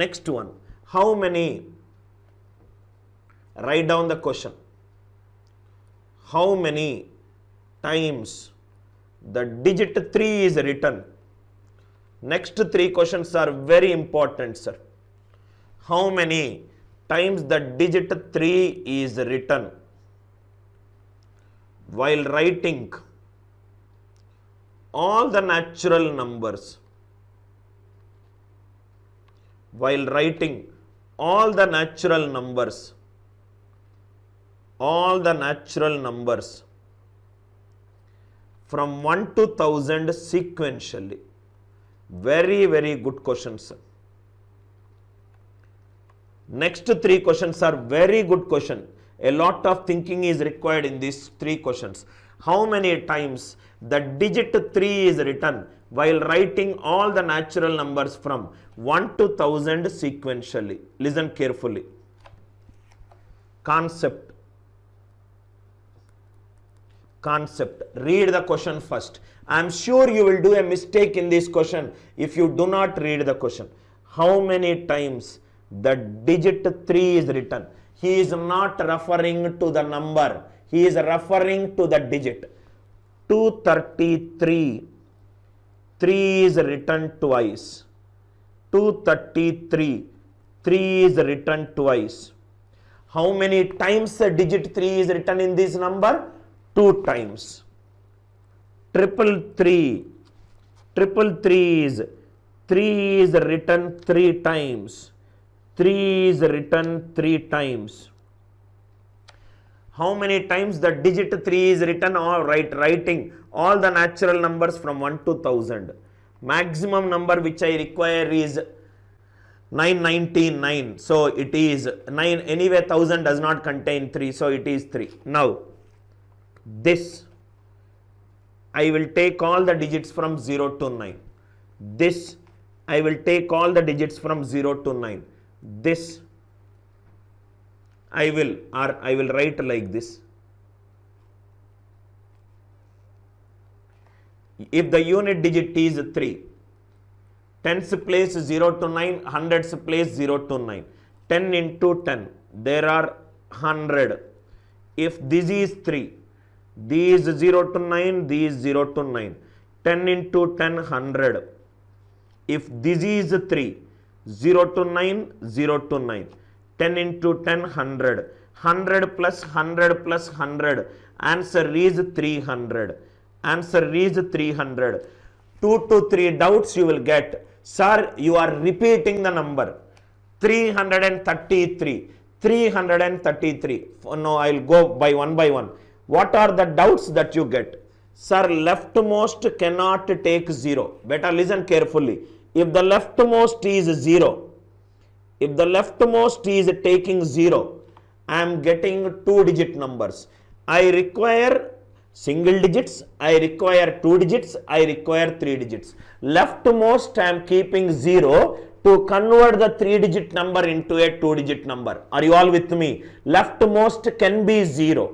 Next one, how many, write down the question, how many times the digit 3 is written? Next 3 questions are very important, sir. How many times the digit 3 is written while writing all the natural numbers? While writing all the natural numbers, from 1 to 1000 sequentially. Very, very good questions, sir. Next 3 questions are very good question. A lot of thinking is required in these 3 questions. How many times the digit 3 is written while writing all the natural numbers from 1 to 1000 sequentially? Listen carefully. Concept. Read the question first. I am sure you will do a mistake in this question if you do not read the question. How many times the digit 3 is written? He is not referring to the number. He is referring to the digit. 233. 3 is written twice. 233. 3 is written twice. How many times the digit 3 is written in this number? 2 times. 333 is 3 is written 3 times. 3 is written 3 times. How many times the digit 3 is written? Or writing all the natural numbers from 1 to 1000. Maximum number which I require is 999. So it is 9. Anyway, 1000 does not contain 3. So it is 3. Now, this, I will take all the digits from 0 to 9. This, I will take all the digits from 0 to 9. This, I will write like this. If the unit digit is 3, tens place 0 to 9, hundreds place 0 to 9. 10 into 10, there are 100. If this is 3, these 0 to 9, these 0 to 9. 10 into 10, 100. If this is 3, 0 to 9, 0 to 9. 10 into 10, 100. 100 plus 100 plus 100. Answer is 300. Answer is 300. 2 to 3 doubts you will get. Sir, you are repeating the number. 333. 333. No, I will go by one. What are the doubts that you get? Sir, leftmost cannot take 0. Better listen carefully. If the leftmost is 0, if the leftmost is taking 0, I am getting 2 digit numbers. I require single digits, I require 2 digits, I require 3 digits. Leftmost I am keeping 0 to convert the 3 digit number into a 2 digit number. Are you all with me? Leftmost can be 0.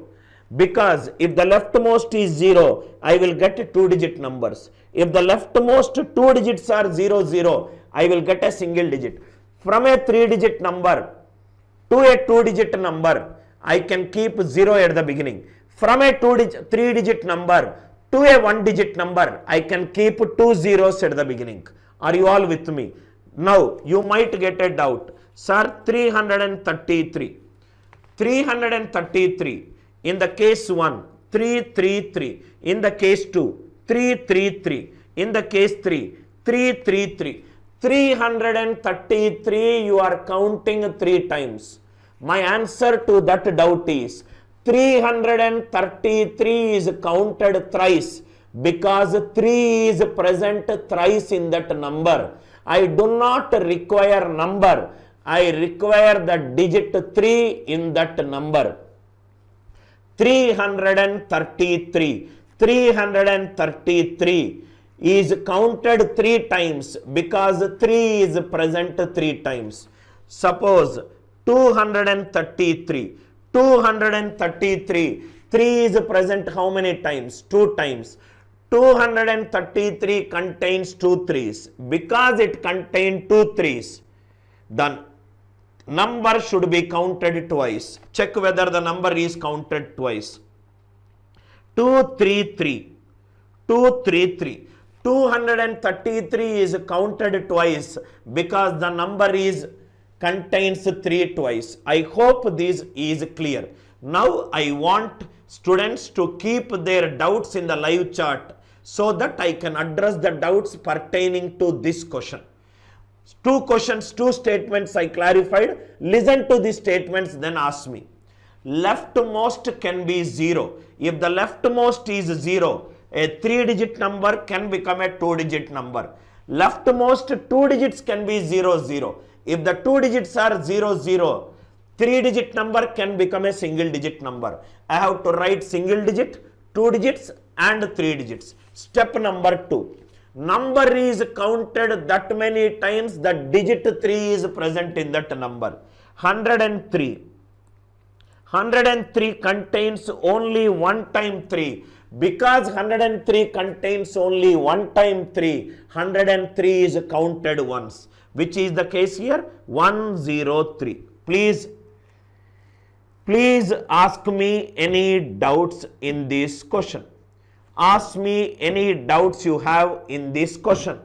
Because if the leftmost is 0, I will get 2 digit numbers. If the leftmost 2 digits are 0, 0, I will get a single digit. From a 3 digit number to a 2 digit number, I can keep 0 at the beginning. From a 3 digit number to a 1 digit number, I can keep 2 zeros at the beginning. Are you all with me? Now, you might get a doubt. Sir, 333. 333. In the case 1, 333. In the case 2, 333. In the case 3, 333. 333 you are counting 3 times. My answer to that doubt is 333 is counted thrice because 3 is present thrice in that number. I do not require number. I require the digit 3 in that number. 333. 333 is counted 3 times because 3 is present 3 times. Suppose 233. 233. 3 is present how many times? 2 times. 233 contains 2 3s. Because it contains 2 3s, The number should be counted twice. Check whether the number is counted twice. 233. 233. 233 is counted twice because the number is contains 3 twice. I hope this is clear. Now I want students to keep their doubts in the live chat so that I can address the doubts pertaining to this question. 2 questions, 2 statements I clarified. Listen to the statements, then ask me. Leftmost can be 0. If the leftmost is 0, a 3-digit number can become a 2-digit number. Leftmost 2 digits can be 0, 0. If the 2 digits are 0, 0, 3-digit number can become a single-digit number. I have to write single digit, 2 digits and 3 digits. Step number 2. Number is counted that many times that digit 3 is present in that number. 103. 103 contains only 1 time 3. Because 103 contains only 1 time 3, 103 is counted once. Which is the case here? 103. Please ask me any doubts in this question. Ask me any doubts you have in this question.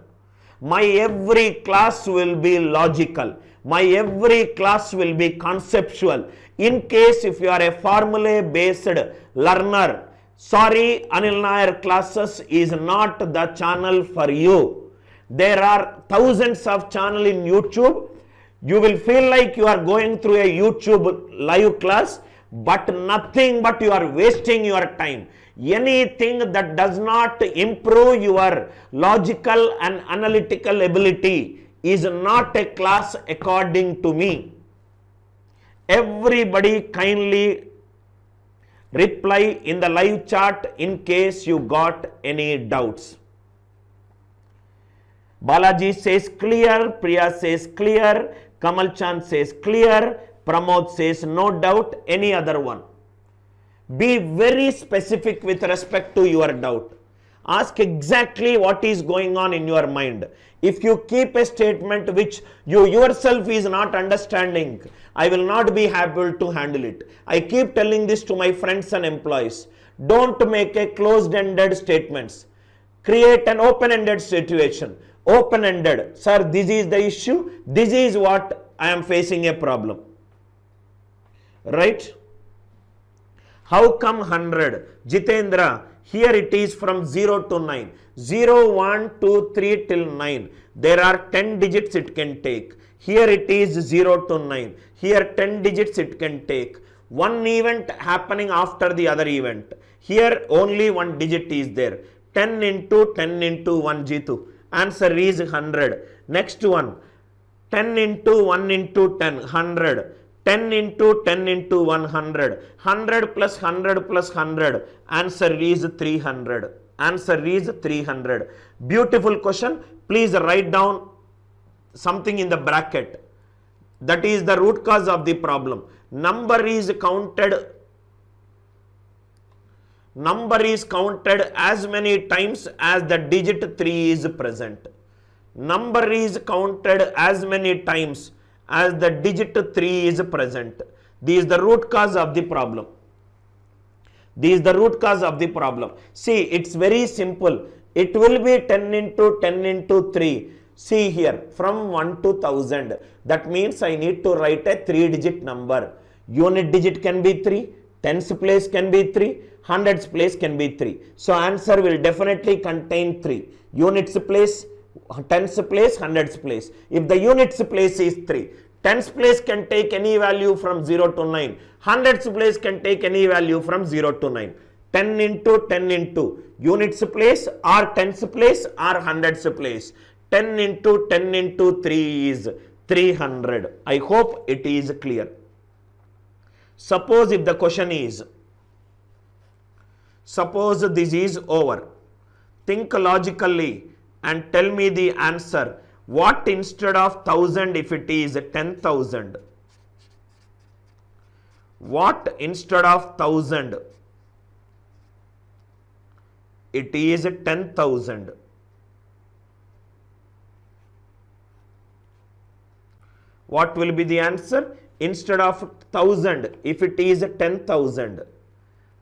My every class will be logical. My every class will be conceptual. In case if you are a formula based learner, sorry, Anil Nair classes is not the channel for you. There are thousands of channels in YouTube. You will feel like you are going through a YouTube live class, but nothing but you are wasting your time. Anything that does not improve your logical and analytical ability is not a class according to me. Everybody kindly reply in the live chat in case you got any doubts. Balaji says clear, Priya says clear, Kamal Chand says clear, Pramod says no doubt, any other one. Be very specific with respect to your doubt. Ask exactly what is going on in your mind. If you keep a statement which you yourself is not understanding, I will not be able to handle it. I keep telling this to my friends and employees. Don't make a closed-ended statements. Create an open-ended situation. Open-ended. Sir, this is the issue. This is what I am facing a problem. Right? How come 100? Jitendra, here it is from 0 to 9. 0, 1, 2, 3 till 9. There are 10 digits it can take. Here it is 0 to 9. Here 10 digits it can take. One event happening after the other event. Here only one digit is there. 10 into 10 into 1 Jitu. Answer is 100. Next one. 10 into 1 into 10. 100. 10 into 10 into 100. 100 plus 100 plus 100. Answer is 300. Answer is 300. Beautiful question. Please write down something in the bracket. That is the root cause of the problem. Number is counted as many times as the digit 3 is present. Number is counted as many times as the digit 3 is present. This is the root cause of the problem. This is the root cause of the problem. See, it's very simple. It will be 10 into 10 into 3. See here, from 1 to 1000. That means I need to write a 3-digit number. Unit digit can be 3. Tens place can be 3. Hundreds place can be 3. So answer will definitely contain 3. Units place, tens place, hundreds place. If the units place is 3. Tens place can take any value from 0 to 9. Hundreds place can take any value from 0 to 9. 10 into 10 into units place or tens place or hundreds place. 10 into 10 into 3 is 300. I hope it is clear. Suppose if the question is, suppose this is over. Think logically and tell me the answer. What instead of 1000 if it is 10,000? What instead of 1000? It is 10,000. What will be the answer? Instead of 1000, if it is 10,000,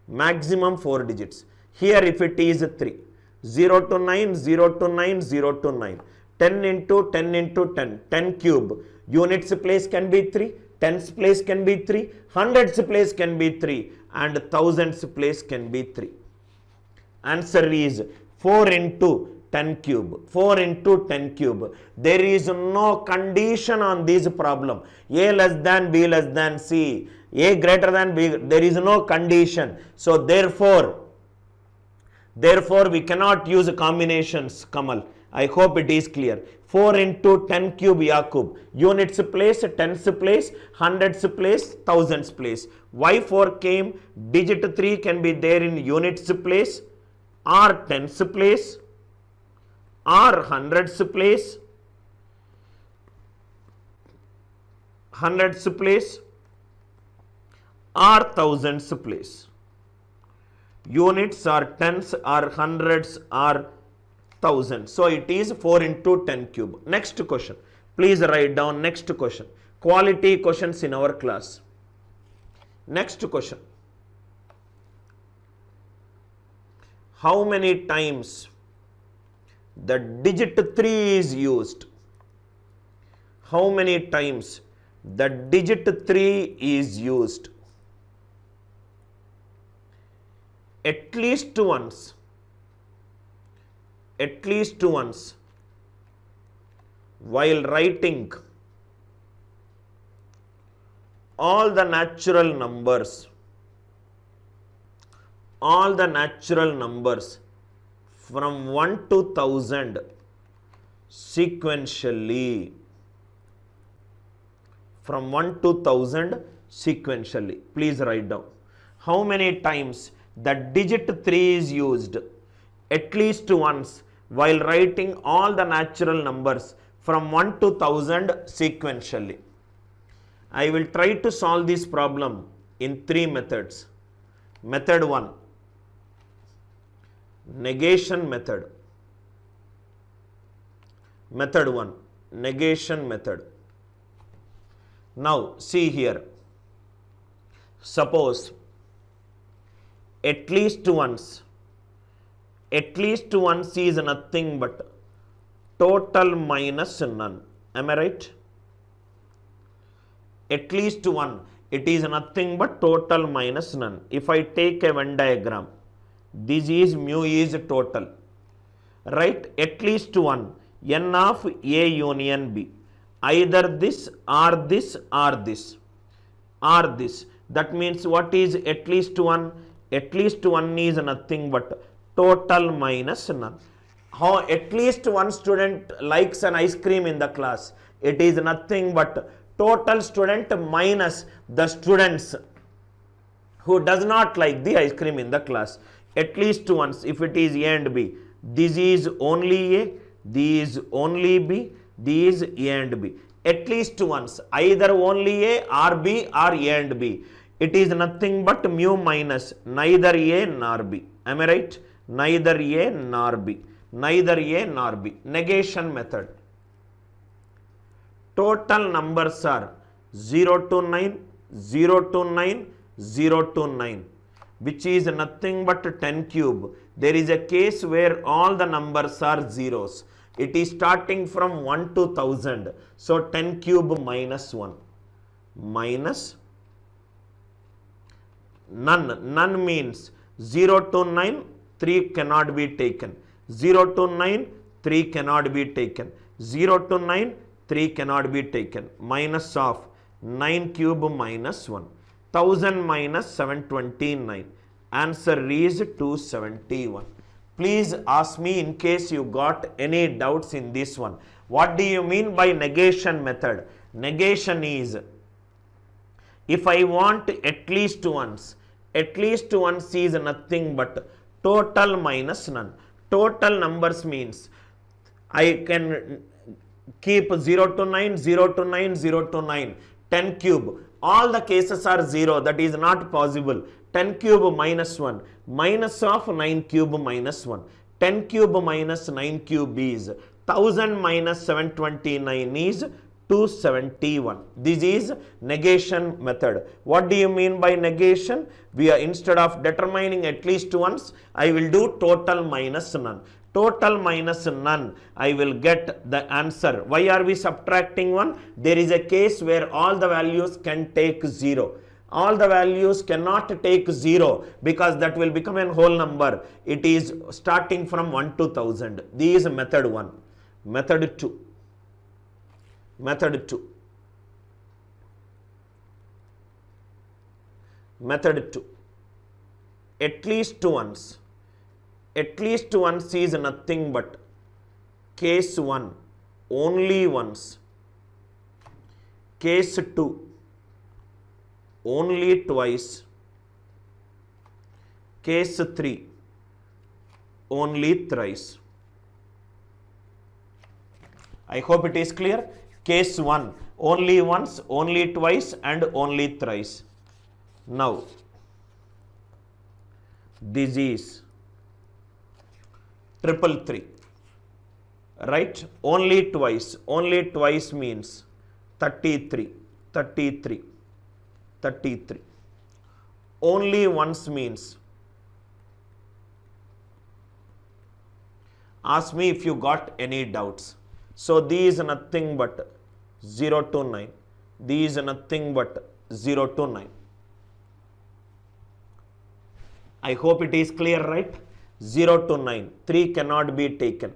maximum 4 digits. Here if it is 3, 0 to 9, 0 to 9, 0 to 9. 10 into 10 into 10, 10 cube. Units place can be 3, tens place can be 3, hundreds place can be 3, and thousands place can be 3. Answer is 4 into 10 cube. 4 into 10 cube. There is no condition on this problem. A less than B less than C. A greater than B. There is no condition. So therefore we cannot use combinations, Kamal. I hope it is clear. 4 into 10 cube Yakub. Units place, tens place, hundreds place, thousands place. Why 4 came? Digit 3 can be there in units place, or tens place, or hundreds place, or thousands place. Units or tens or hundreds or thousands. So it is 4 into 10 cube. Next question. Please write down next question. Quality questions in our class. Next question. How many times the digit 3 is used? How many times the digit 3 is used? At least once. At least once. While writing all the natural numbers. All the natural numbers from 1 to 1000 sequentially. From 1 to 1000 sequentially. Please write down. How many times the digit 3 is used? At least once while writing all the natural numbers from 1 to 1000 sequentially. I will try to solve this problem in 3 methods. Method 1. Negation method. Method 1. Negation method. Now see here. Suppose at least once. At least once is nothing but total minus none. Am I right? At least one. It is nothing but total minus none. If I take a Venn diagram, this is mu is total. Right? At least one. N of A union B. Either this or this or this. Or this. That means what is at least one? At least one is nothing but total minus none. How at least one student likes an ice cream in the class. It is nothing but total student minus the students who does not like the ice cream in the class. At least once, if it is A and B, this is only A, this is only B, this is A and B. At least once, either only A or B or A and B. It is nothing but mu minus neither A nor B. Am I right? Neither A nor B. Neither A nor B. Negation method. Total numbers are 0 to 9, 0 to 9, 0 to 9, which is nothing but 10 cube. There is a case where all the numbers are zeros. It is starting from 1 to 1000. So 10 cube minus 1. Minus none. None means 0 to 9, 3 cannot be taken. 0 to 9, 3 cannot be taken. 0 to 9, 3 cannot be taken. Minus of 9 cube minus 1. 1000 minus 729. Answer is 271. Please ask me in case you got any doubts in this one. What do you mean by negation method? Negation is, if I want at least once is nothing but total minus none. Total numbers means I can keep 0 to 9, 0 to 9, 0 to 9, 10 cube. All the cases are 0. That is not possible. 10 cube minus 1. Minus of 9 cube minus 1. 10 cube minus 9 cube is 1000 minus 729 is 271. This is negation method. What do you mean by negation? We are, instead of determining at least once, I will do total minus none. Total minus none, I will get the answer. Why are we subtracting 1? There is a case where all the values can take 0. All the values cannot take 0 because that will become a whole number. It is starting from 1 to 1000. This is method 1. Method 2. Method 2. Method 2. At least once. At least once is nothing but case 1, only once. Case 2, only twice. Case 3, only thrice. I hope it is clear. Case 1, only once, only twice, and only thrice. Now, this is 333, right? Only twice means 33, 33, 33. Only once means, ask me if you got any doubts. So these is nothing but 0 to 9. These are nothing but 0 to 9. I hope it is clear, right? 0 to 9, 3 cannot be taken.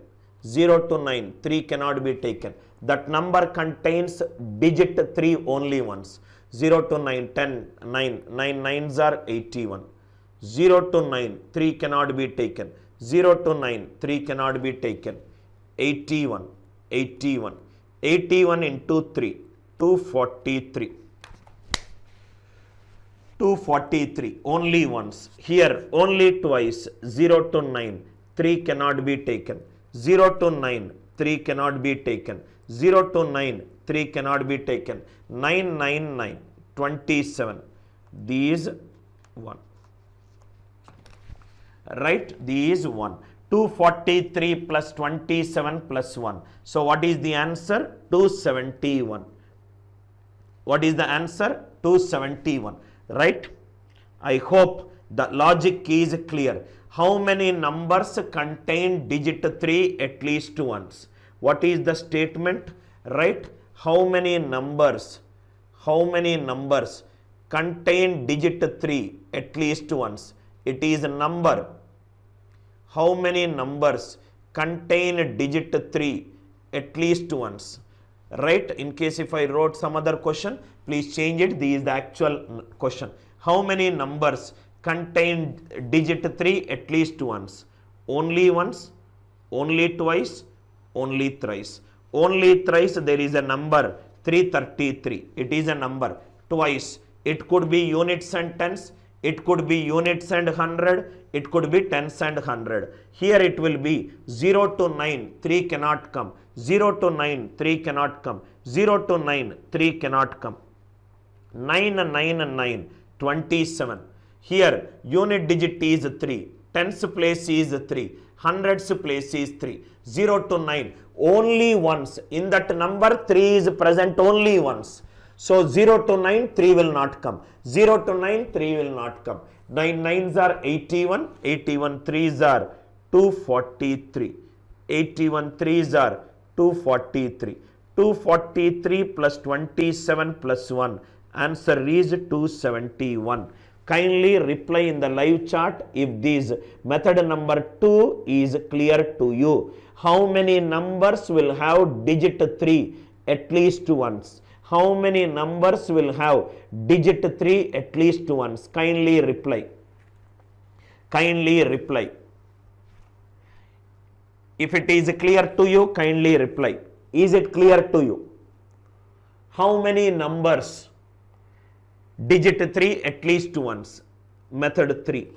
0 to 9, 3 cannot be taken. That number contains digit 3 only once. 0 to 9, 10, 9, 9 nines are 81. 0 to 9, 3 cannot be taken. 0 to 9, 3 cannot be taken. 81, 81, 81 into 3, 243. 243, only once. Here, only twice. 0 to 9, 3 cannot be taken. 0 to 9, 3 cannot be taken. 0 to 9, 3 cannot be taken. 9, 9, 9, 27. These 1. Right? These 1. 243 plus 27 plus 1. So, what is the answer? 271. What is the answer? 271. Right? I hope the logic is clear. How many numbers contain digit 3 at least once? What is the statement? Right? How many numbers contain digit 3 at least once? It is a number. How many numbers contain digit 3 at least once? Right? In case if I wrote some other question, please change it. This is the actual question. How many numbers contain digit 3 at least once? Only once, only twice, only thrice. Only thrice there is a number 333. It is a number. Twice. It could be units and tens. It could be units and 100. It could be tens and 100. Here it will be 0 to 9, 3 cannot come. 0 to 9, 3 cannot come. 0 to 9, 3 cannot come. 9, 9, 9, 27. Here unit digit is 3. Tens place is 3. Hundreds place is 3. 0 to 9, only once. In that number 3 is present only once. So 0 to 9, 3 will not come. 0 to 9, 3 will not come. 9 nines are 81. 81 threes are 243. 81 threes are 243. 243 plus 27 plus 1. Answer is 271. Kindly reply in the live chat if this method number 2 is clear to you. How many numbers will have digit 3 at least once? How many numbers will have digit 3 at least once? Kindly reply. Kindly reply. If it is clear to you, kindly reply. Is it clear to you? How many numbers digit 3 at least once? Method 3.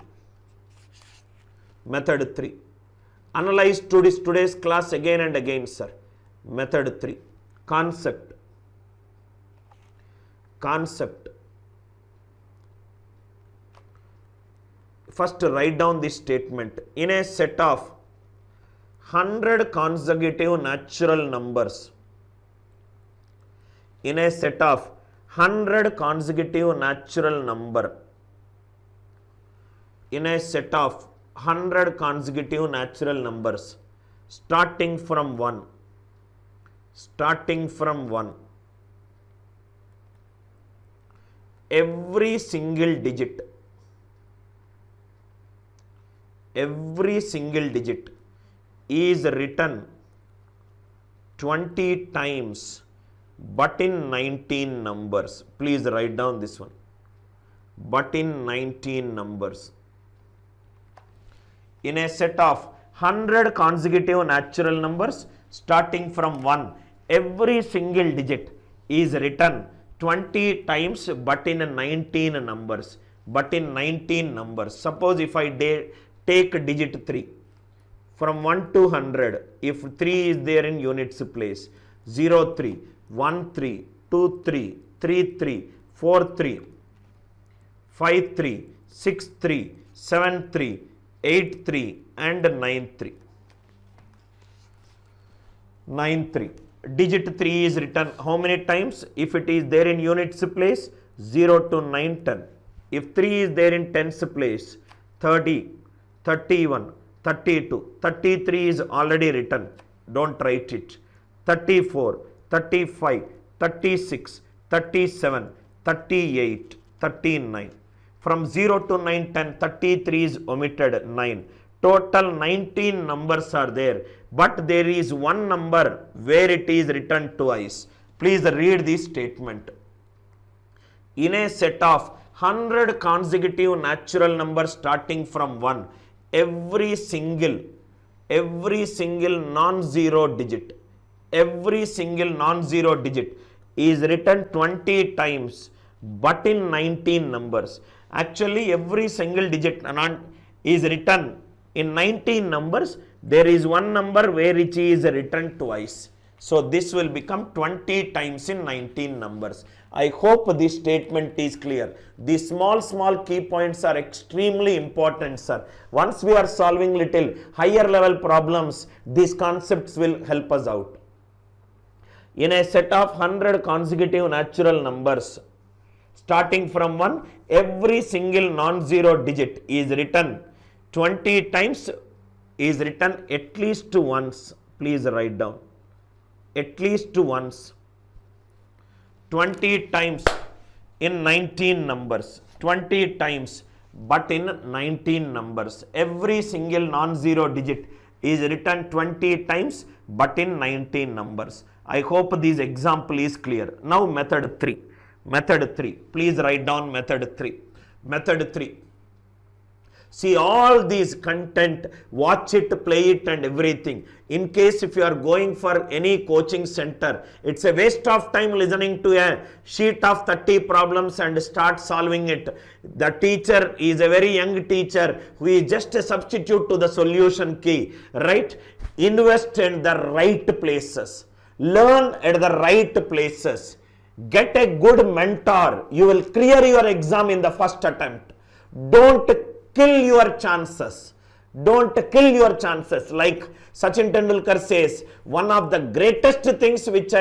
Method 3. Analyze today's class again and again, sir. Method 3. Concept. Concept. First write down this statement. In a set of 100 consecutive natural numbers, in a set of 100 consecutive natural number, in a set of 100 consecutive natural numbers starting from 1, every single digit is written 20 times but in 19 numbers. Please write down this one. But in 19 numbers. In a set of 100 consecutive natural numbers starting from 1, every single digit is written 20 times but in 19 numbers. Suppose if I take digit 3 from 1 to 100, if 3 is there in units place, 0 3, 1 3, 2 3, 3 3, 4 3, 5 3, 6 3, 7 3, 8 3 and 9 3. Digit 3 is written how many times? If it is there in units place, 0 to 9 10. If 3 is there in tens place, 30, 31, 32, 33 is already written, don't write it. 34, 35, 36, 37, 38, 39. From 0 to 9, 10, 33 is omitted, 9. Total 19 numbers are there, but there is one number where it is written twice. Please read this statement. In a set of 100 consecutive natural numbers starting from 1, every single non-zero digit is written 20 times but in 19 numbers. Actually, every single digit is written in 19 numbers. There is one number where it is written twice. So this will become 20 times in 19 numbers. I hope this statement is clear. These small key points are extremely important, sir. Once we are solving little higher level problems, these concepts will help us out. In a set of 100 consecutive natural numbers starting from 1, every single non-zero digit is written 20 times, is written at least once. Please write down. At least once. 20 times in 19 numbers. 20 times but in 19 numbers. Every single non-zero digit is written 20 times but in 19 numbers. I hope this example is clear. Now method 3. Please write down method 3. See all these content, watch it, play it and everything. In case if you are going for any coaching center, it's a waste of time listening to a sheet of 30 problems and start solving it. The teacher is a very young teacher who is just a substitute to the solution key, right? Invest in the right places. Learn at the right places. Get a good mentor. You will clear your exam in the first attempt. Don't kill your chances. Like Sachin Tendulkar says, one of the greatest things which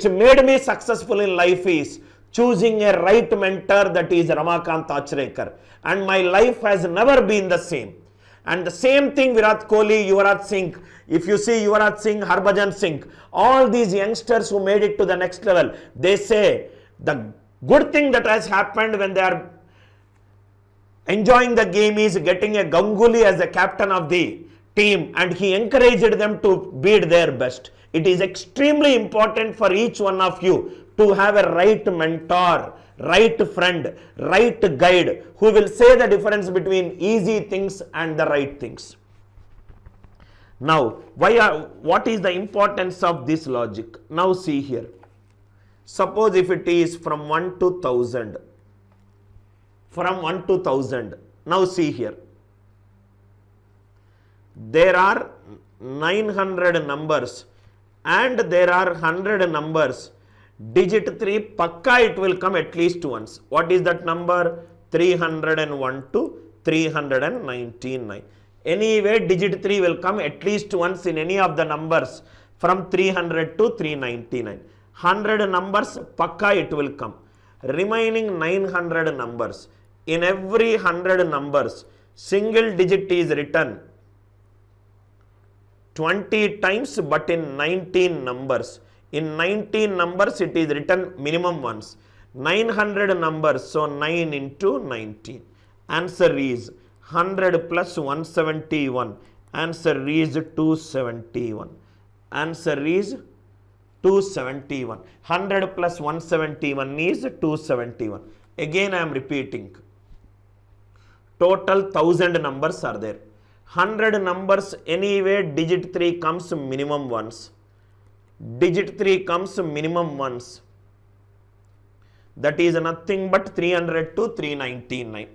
made me successful in life is choosing a right mentor, that is Ramakant Achrekar. And my life has never been the same. And the same thing Virat Kohli, Yuvraj Singh. If you see Yuvraj Singh, Harbhajan Singh, all these youngsters who made it to the next level, they say the good thing that has happened when they are enjoying the game is getting a Ganguly as the captain of the team, and he encouraged them to beat their best. It is extremely important for each one of you to have a right mentor, right friend, right guide who will say the difference between easy things and the right things. Now, what is the importance of this logic? Now see here. Suppose if it is from 1 to 1000. From 1 to 1000. Now see here. There are 900 numbers and there are 100 numbers. Digit 3, pakka it will come at least once. What is that number? 301 to 399. Anyway, digit 3 will come at least once in any of the numbers from 300 to 399. 100 numbers, pakka it will come. Remaining 900 numbers. In every 100 numbers, single digit is written 20 times, but in 19 numbers. In 19 numbers, it is written minimum once. 900 numbers, so 9 into 19. Answer is 100 plus 171. Answer is 271. Answer is 271. 100 plus 171 is 271. Again I am repeating. Total 1000 numbers are there. 100 numbers, anyway digit 3 comes minimum once. Digit 3 comes minimum once. That is nothing but 300 to 399.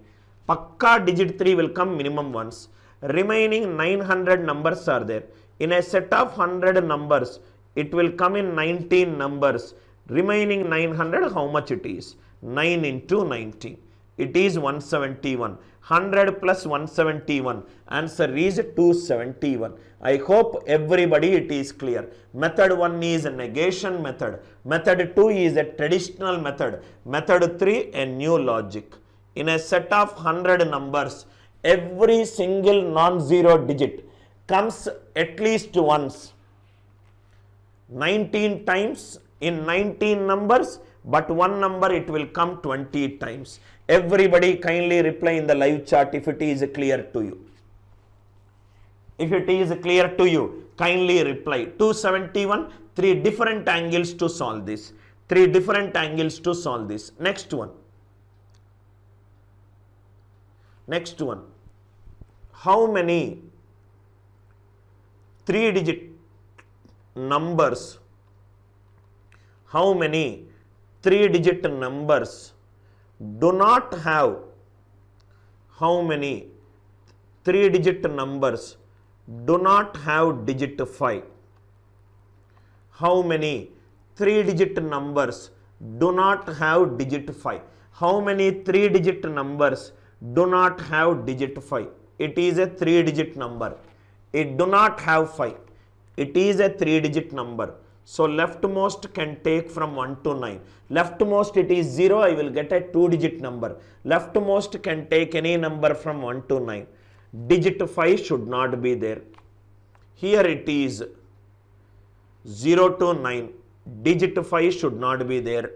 Pakka digit 3 will come minimum once. Remaining 900 numbers are there. In a set of 100 numbers, it will come in 19 numbers. Remaining 900, how much it is? 9 into 19. It is 171. 100 plus 171. Answer is 271. I hope everybody it is clear. Method 1 is a negation method. Method 2 is a traditional method. Method 3 a new logic. In a set of 100 numbers, every single non-zero digit comes at least once. 19 times in 19 numbers, but one number it will come 20 times. Everybody kindly reply in the live chat if it is clear to you. If it is clear to you, kindly reply. 271, 3 different angles to solve this. 3 different angles to solve this. Next one. Next one. How many 3-digit numbers? How many 3-digit numbers do not have? How many 3-digit numbers do not have digit 5? How many 3-digit numbers do not have digit 5? How many 3-digit numbers do not have digit 5? It is a 3-digit number. It do not have 5. It is a 3-digit number. So leftmost can take from 1 to 9. Leftmost it is 0, I will get a 2-digit number. Leftmost can take any number from 1 to 9. Digit 5 should not be there. Here it is 0 to 9. Digit 5 should not be there.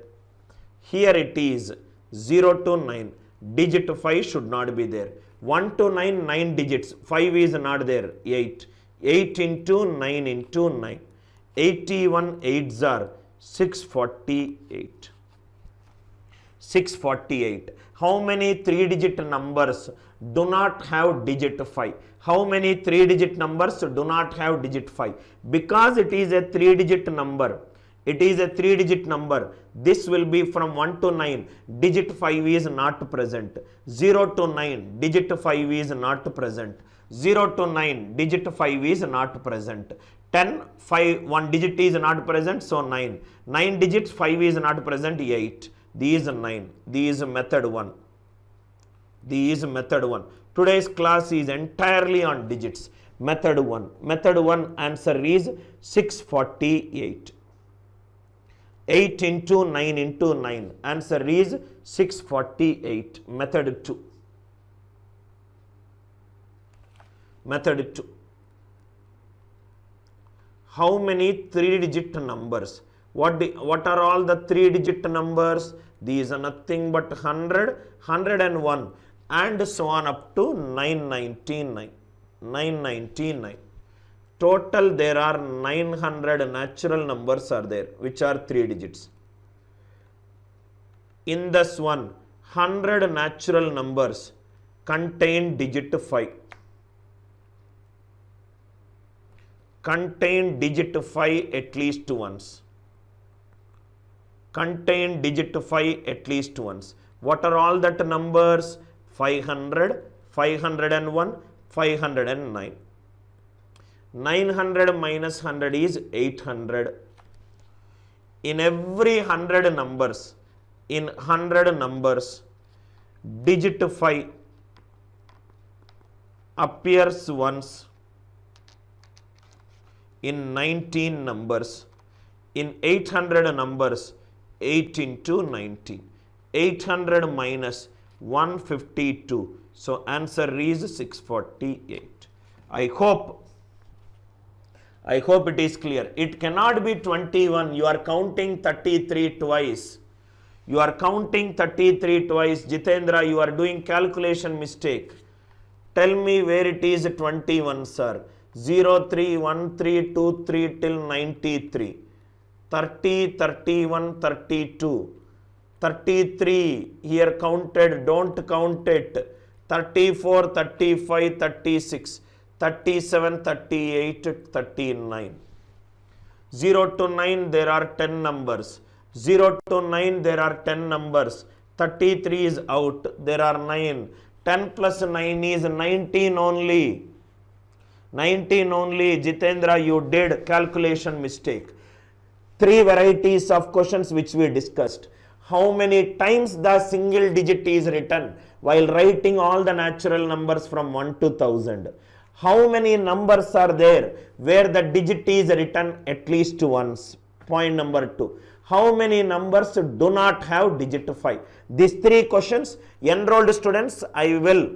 Here it is 0 to 9. Digit 5 should not be there. 1 to 9, 9 digits. 5 is not there. 8. 8 into 9 into 9. 81 8s are 648. 648. How many 3-digit numbers do not have digit 5? How many 3-digit numbers do not have digit 5? Because it is a 3-digit number. It is a 3-digit number. This will be from 1 to 9. Digit 5 is not present. 0 to 9. Digit 5 is not present. 0 to 9. Digit 5 is not present. 10, 5, 1 digit is not present, so 9. 9 digits, 5 is not present, 8. These 9. These method 1. These method 1. Today's class is entirely on digits. Method 1. Method 1 answer is 648. 8 into 9 into 9. Answer is 648. Method 2. Method 2. How many 3-digit numbers? What are all the 3-digit numbers? These are nothing but 100, 101 and so on up to 999. 999. Total there are 900 natural numbers are there which are 3 digits. In this one, 100 natural numbers contain digit 5. Contain digit 5 at least once. Contain digit 5 at least once. What are all that numbers? 500, 501, 509. 900 minus 100 is 800. In every 100 numbers, digit 5 appears once. In 19 numbers, In 800 numbers, 8 into 19. 800 minus 152. So answer is 648. I hope it is clear. It cannot be 21. You are counting 33 twice. You are counting 33 twice. Jitendra, you are doing calculation mistake. Tell me where it is 21, sir. 0, 3, 1, 3, 2, 3 till 93. 30, 31, 32. 33 here counted, don't count it. 34, 35, 36. 37, 38, 39. 0 to 9 there are 10 numbers. 0 to 9 there are 10 numbers. 33 is out, there are 9. 10 plus 9 is 19 only. 19 only. Jitendra, you did calculation mistake. 3 varieties of questions which we discussed. How many times the single digit is written while writing all the natural numbers from 1 to 1000? How many numbers are there where the digit is written at least once? Point number 2. How many numbers do not have digit 5? These 3 questions, enrolled students, I will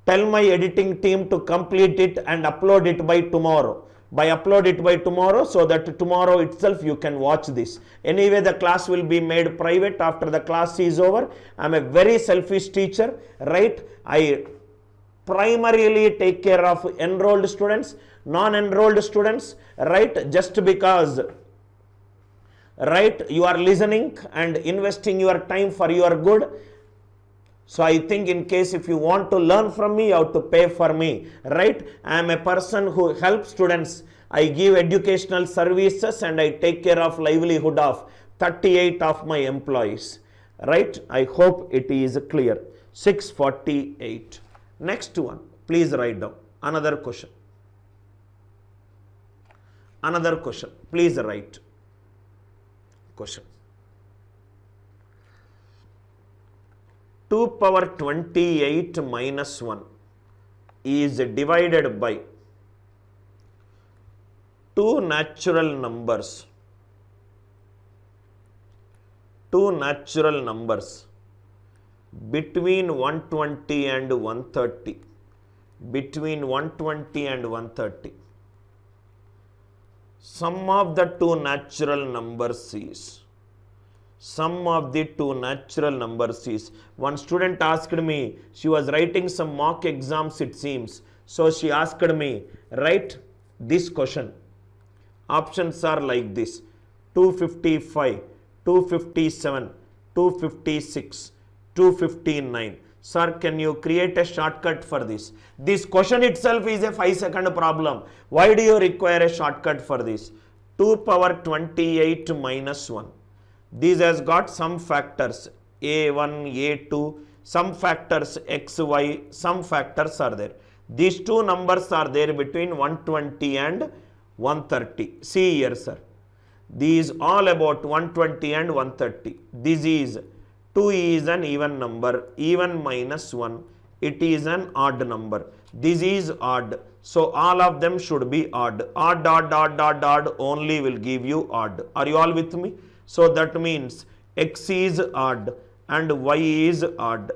tell my editing team to complete it and upload it by tomorrow. Upload it by tomorrow so that tomorrow itself you can watch this. Anyway, the class will be made private after the class is over. I am a very selfish teacher, right? I primarily take care of enrolled students, non-enrolled students, right? Just because, right, you are listening and investing your time for your good. So I think in case if you want to learn from me, you have to pay for me, right? I am a person who helps students. I give educational services and I take care of livelihood of 38 of my employees, right? I hope it is clear. 648. Next one, please write down. Another question. Another question. Please write. Question. 2 power 28 minus 1 is divided by 2 natural numbers. 2 natural numbers between 120 and 130. Between 120 and 130. Sum of the 2 natural numbers is. Sum of the 2 natural numbers is. One student asked me, she was writing some mock exams it seems. So she asked me, write this question. Options are like this. 255, 257, 256, 259. Sir, can you create a shortcut for this? This question itself is a 5-second problem. Why do you require a shortcut for this? 2 power 28 minus 1. These has got some factors a1, a2, some factors x, y, some factors are there. These 2 numbers are there between 120 and 130. See here, sir. These all about 120 and 130. This is 2 is an even number, even minus 1. It is an odd number. This is odd. So all of them should be odd. Odd, odd, odd, odd, odd only will give you odd. Are you all with me? So that means x is odd and y is odd.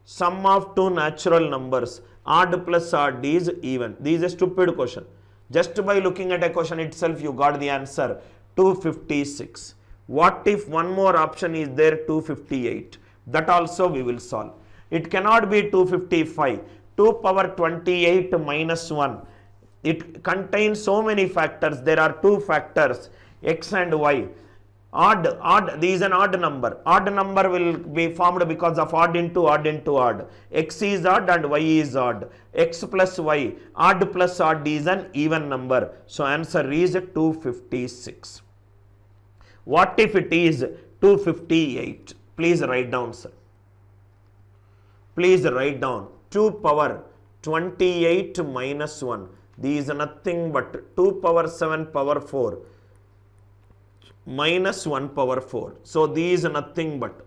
Sum of 2 natural numbers, odd plus odd is even. This is a stupid question. Just by looking at a question itself, you got the answer 256. What if one more option is there, 258? That also we will solve. It cannot be 255. 2 power 28 minus 1. It contains so many factors. There are 2 factors, x and y. Odd, this is an odd number. Odd number will be formed because of odd into odd into odd. X is odd and y is odd. X plus y, odd plus odd is an even number. So answer is 256. What if it is 258? Please write down, sir. Please write down 2 power 28 minus 1. This is nothing but 2 power 7 power 4. Minus 1 power 4. So these are nothing but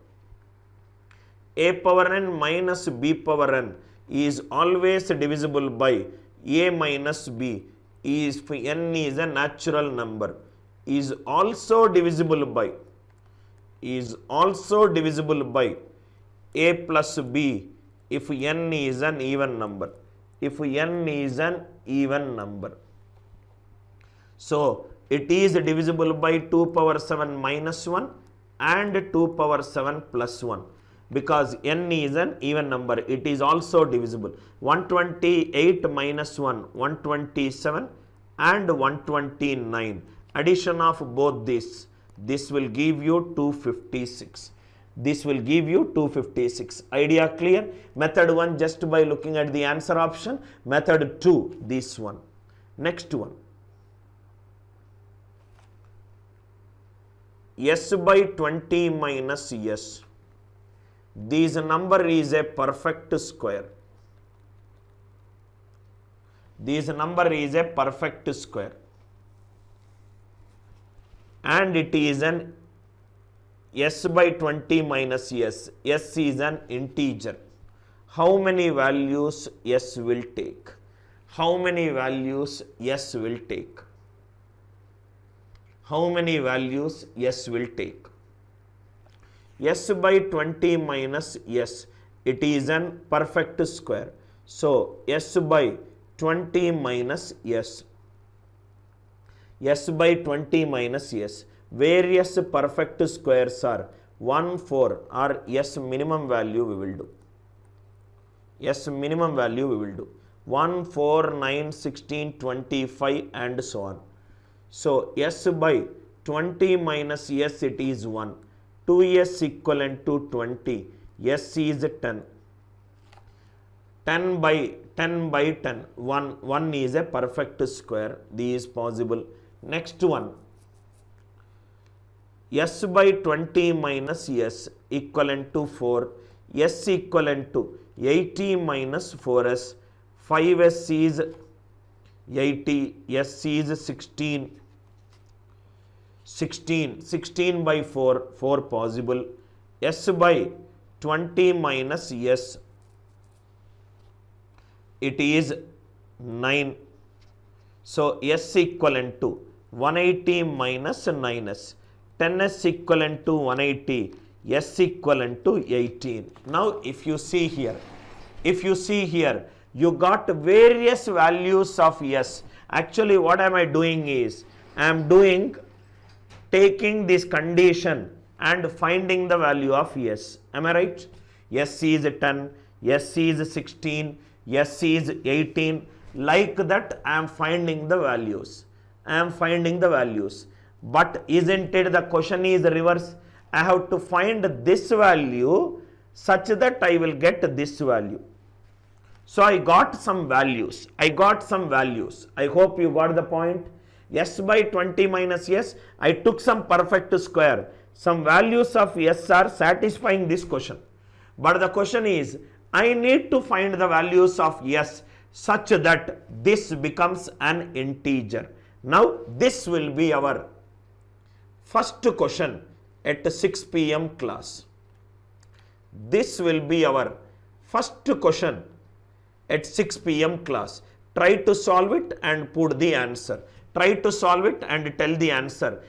a power n minus b power n is always divisible by a minus b. If n is a natural number, is also divisible by a plus b if n is an even number. If n is an even number. So it is divisible by 2 power 7 minus 1 and 2 power 7 plus 1. Because n is an even number, it is also divisible. 128 minus 1, 127 and 129. Addition of both this will give you 256. This will give you 256. Idea clear? Method 1 just by looking at the answer option. Method 2 this one. Next one. S by 20 minus s. This number is a perfect square. This number is a perfect square. And it is an s by 20 minus s. S is an integer. How many values s will take? How many values s will take? How many values s will take? S by 20 minus s, it is an perfect square. So s by 20 minus s. S by 20 minus s. Various perfect squares are 1, 4 or s minimum value we will do. S minimum value we will do. 1, 4, 9, 16, 25 and so on. So s by 20 minus s, it is 1. 2s equivalent to 20. S is 10. 10 by 10 by 10. 1 is a perfect square. This is possible. Next one. S by 20 minus s equivalent to 4. S equivalent to 80 minus 4s. 5s is 80. S is 16. 16 by 4 possible. S by 20 minus s, it is 9. So s equivalent to 180 minus 9s. 10s equivalent to 180. S equivalent to 18. Now if you see here, you got various values of s. Actually what am I doing is, I am taking this condition and finding the value of s. Am I right? S is 10, s is 16, s is 18. Like that I am finding the values. But isn't it the question is reverse? I have to find this value such that I will get this value. So I got some values. I hope you got the point. S by 20 minus s, I took some perfect square. Some values of s are satisfying this question. But the question is, I need to find the values of s such that this becomes an integer. Now this will be our first question at 6 p.m. class. This will be our first question at 6 p.m. class. Try to solve it and put the answer. Try to solve it and tell the answer.